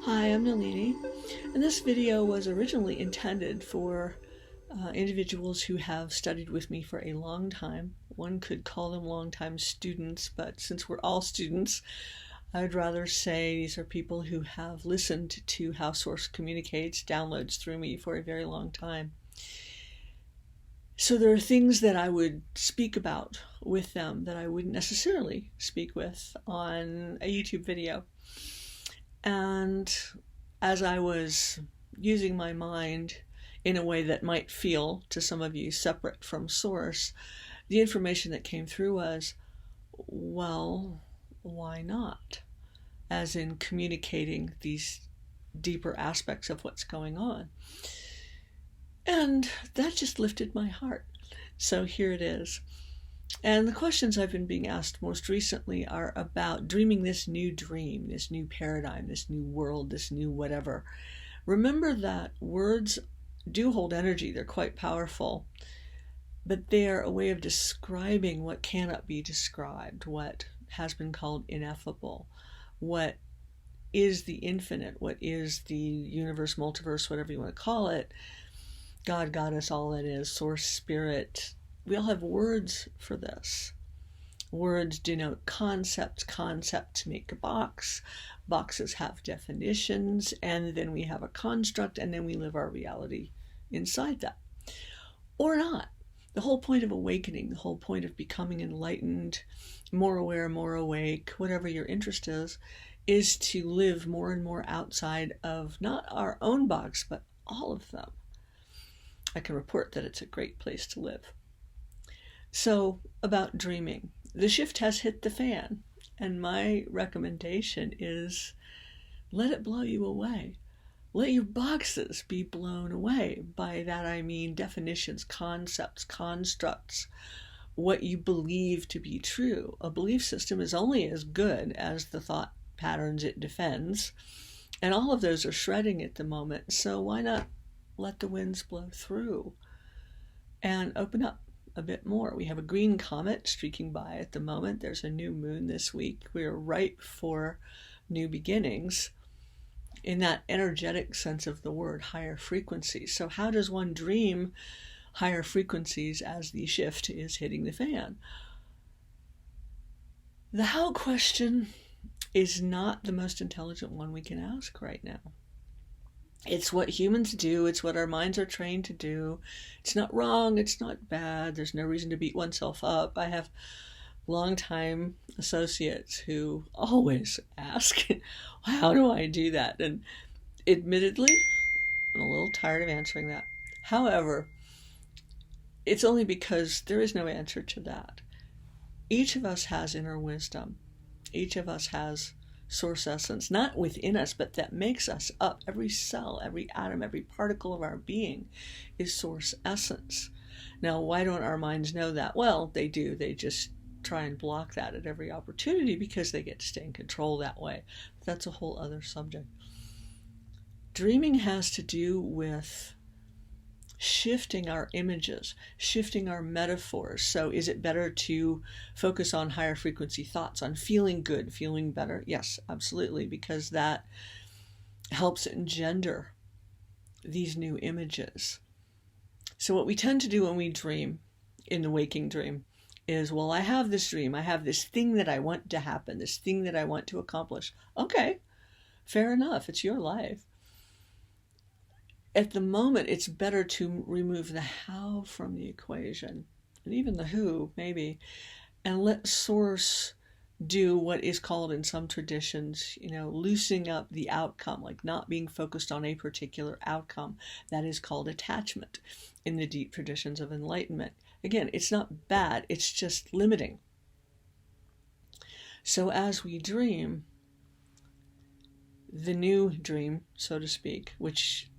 Hi, I'm Nalini, and this video was originally intended for individuals who have studied with me for a long time. One could call them long-time students, but since we're all students, I'd rather say these are people who have listened to how Source communicates, downloads through me for a very long time. So there are things that I would speak about with them that I wouldn't necessarily speak with on a YouTube video. And as I was using my mind in a way that might feel to some of you separate from Source, the information that came through was, well, why not? As in communicating these deeper aspects of what's going on. And that just lifted my heart. So here it is. And the questions I've been being asked most recently are about dreaming this new dream, this new paradigm, this new world, this new whatever. Remember that words do hold energy. They're quite powerful, but they're a way of describing what cannot be described, what has been called ineffable, what is the infinite, what is the universe, multiverse, whatever you want to call it, God, Goddess, all that is, Source, Spirit. We all have words for this. Words denote concepts. Concepts make a box. Boxes have definitions. And then we have a construct, and then we live our reality inside that. Or not. The whole point of awakening, the whole point of becoming enlightened, more aware, more awake, whatever your interest is to live more and more outside of not our own box, but all of them. I can report that it's a great place to live. So, about dreaming. The shift has hit the fan, and my recommendation is let it blow you away. Let your boxes be blown away. By that I mean definitions, concepts, constructs, what you believe to be true. A belief system is only as good as the thought patterns it defends, and all of those are shredding at the moment, so why not let the winds blow through and open up a bit more. We have a green comet streaking by at the moment. There's a new moon this week. We are ripe for new beginnings in that energetic sense of the word, higher frequencies. So how does one dream higher frequencies as the shift is hitting the fan? The how question is not the most intelligent one we can ask right now. It's what humans do. It's what our minds are trained to do. It's not wrong. It's not bad. There's no reason to beat oneself up. I have longtime associates who always ask, how do I do that? And admittedly, I'm a little tired of answering that. However, it's only because there is no answer to that. Each of us has inner wisdom. Each of us has Source essence, not within us, but that makes us up. Every cell, every atom, every particle of our being is Source essence. Now, why don't our minds know that? Well, they do. They just try and block that at every opportunity because they get to stay in control that way. But that's a whole other subject. Dreaming has to do with shifting our images, shifting our metaphors. So is it better to focus on higher frequency thoughts, on feeling good, feeling better? Yes, absolutely, because that helps engender these new images. So what we tend to do when we dream, in the waking dream, is, well, I have this dream, I have this thing that I want to happen, this thing that I want to accomplish. Okay, fair enough, it's your life. At the moment, it's better to remove the how from the equation, and even the who, maybe, and let Source do what is called in some traditions, loosening up the outcome, like not being focused on a particular outcome. That is called attachment in the deep traditions of enlightenment. Again, it's not bad, it's just limiting. So as we dream, the new dream, so to speak, which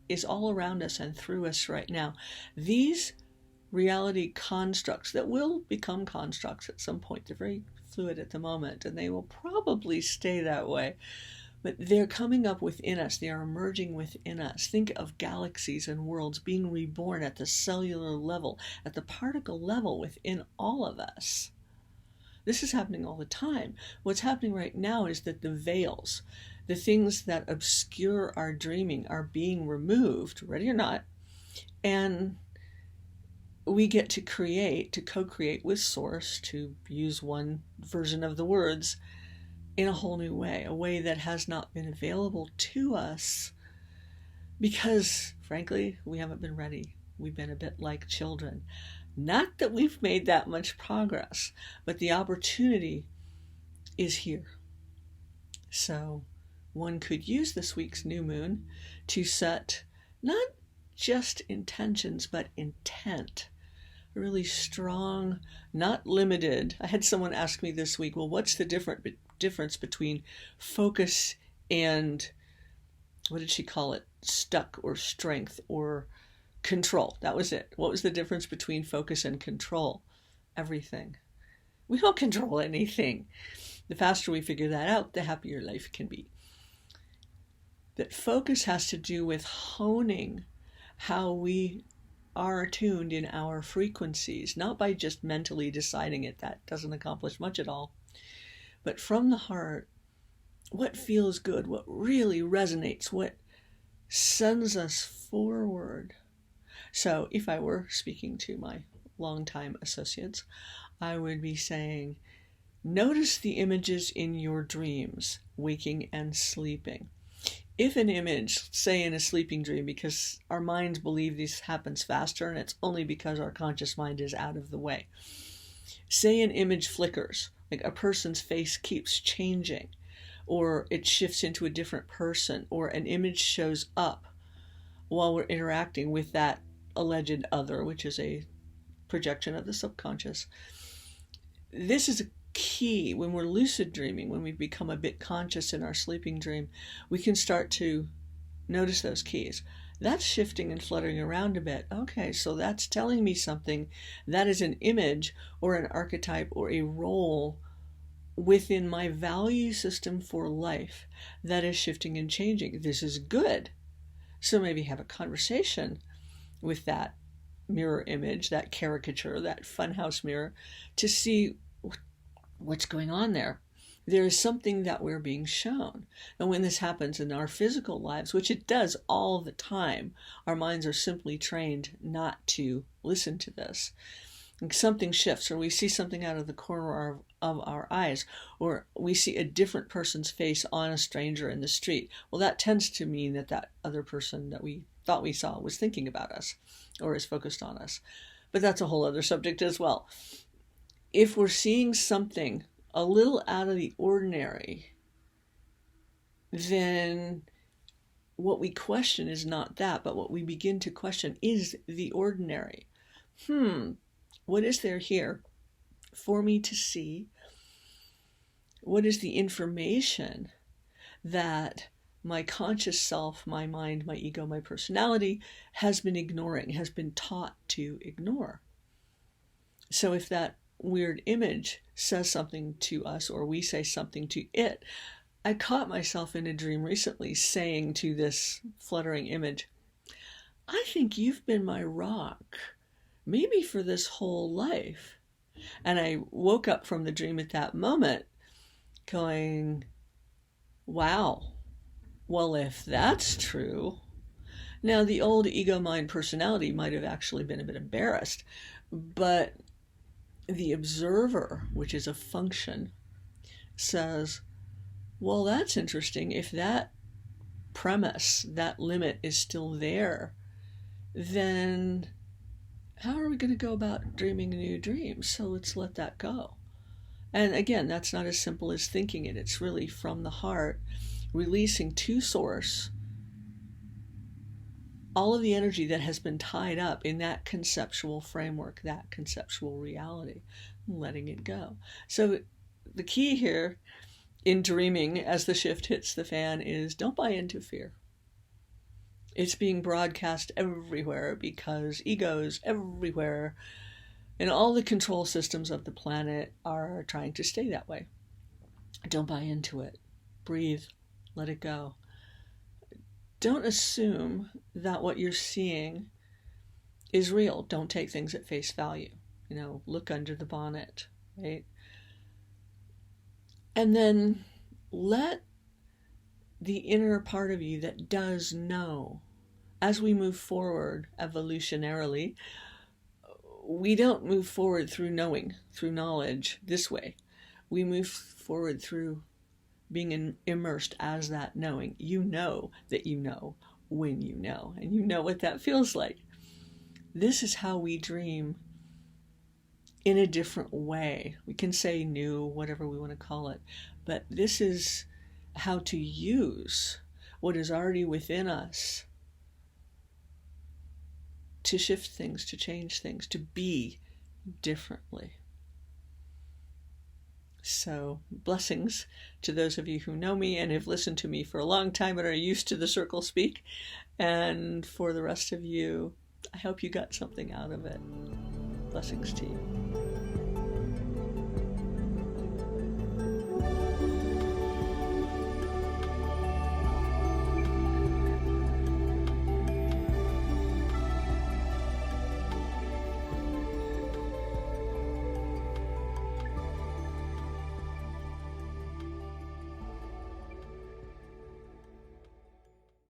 is all around us and through us right now. These reality constructs that will become constructs at some point, they're very fluid at the moment, and they will probably stay that way, but they're coming up within us. They are emerging within us. Think of galaxies and worlds being reborn at the cellular level, at the particle level within all of us. This is happening all the time. What's happening right now is that the veils, The things that obscure our dreaming are being removed, ready or not, and we get to create, to co-create with Source, to use one version of the words, in a whole new way, a way that has not been available to us because, frankly, we haven't been ready. We've been a bit like children. Not that we've made that much progress, but the opportunity is here. So one could use this week's new moon to set not just intentions, but intent. Really strong, not limited. I had someone ask me this week, well, what's the difference between focus and, what did she call it? Stuck or strength or control. That was it. What was the difference between focus and control? Everything. We don't control anything. The faster we figure that out, the happier life can be. That focus has to do with honing how we are attuned in our frequencies, not by just mentally deciding it. That doesn't accomplish much at all. But from the heart, what feels good, what really resonates, what sends us forward. So if I were speaking to my longtime associates, I would be saying, notice the images in your dreams, waking and sleeping. If an image, say in a sleeping dream, because our minds believe this happens faster and it's only because our conscious mind is out of the way. Say an image flickers, like a person's face keeps changing, or it shifts into a different person, or an image shows up while we're interacting with that alleged other, which is a projection of the subconscious. This is a key when we're lucid dreaming, when we become a bit conscious in our sleeping dream, we can start to notice those keys. That's shifting and fluttering around a bit. Okay, so that's telling me something. That is an image or an archetype or a role within my value system for life that is shifting and changing. This is good. So maybe have a conversation with that mirror image, that caricature, that funhouse mirror, to see what's going on there. There is something that we're being shown. And when this happens in our physical lives, which it does all the time, our minds are simply trained not to listen to this. And something shifts, or we see something out of the corner of our eyes, or we see a different person's face on a stranger in the street. Well, that tends to mean that that other person that we thought we saw was thinking about us or is focused on us. But that's a whole other subject as well. If we're seeing something a little out of the ordinary, then what we question is not that, but what we begin to question is the ordinary. What is there here for me to see? What is the information that my conscious self, my mind, my ego, my personality has been ignoring, has been taught to ignore? So if that weird image says something to us, or we say something to it. I caught myself in a dream recently saying to this fluttering image, I think you've been my rock, maybe for this whole life. And I woke up from the dream at that moment going, wow, well, if that's true. Now, the old ego mind personality might have actually been a bit embarrassed, but the observer, which is a function, says, well, that's interesting. If that premise, that limit is still there, then how are we going to go about dreaming a new dream? So let's let that go. And again, that's not as simple as thinking it. It's really from the heart, releasing to source all of the energy that has been tied up in that conceptual framework, that conceptual reality, letting it go. So the key here in dreaming as the shift hits the fan is don't buy into fear. It's being broadcast everywhere because egos everywhere and all the control systems of the planet are trying to stay that way. Don't buy into it. Breathe. Let it go. Don't assume that what you're seeing is real. Don't take things at face value. Look under the bonnet, right? And then let the inner part of you that does know. As we move forward evolutionarily, we don't move forward through knowing, through knowledge this way. We move forward through being immersed as that knowing. You know that you know when you know, and you know what that feels like. This is how we dream in a different way. We can say new, whatever we want to call it, but this is how to use what is already within us to shift things, to change things, to be differently. So blessings to those of you who know me and have listened to me for a long time and are used to the circle speak. And for the rest of you, I hope you got something out of it. Blessings to you.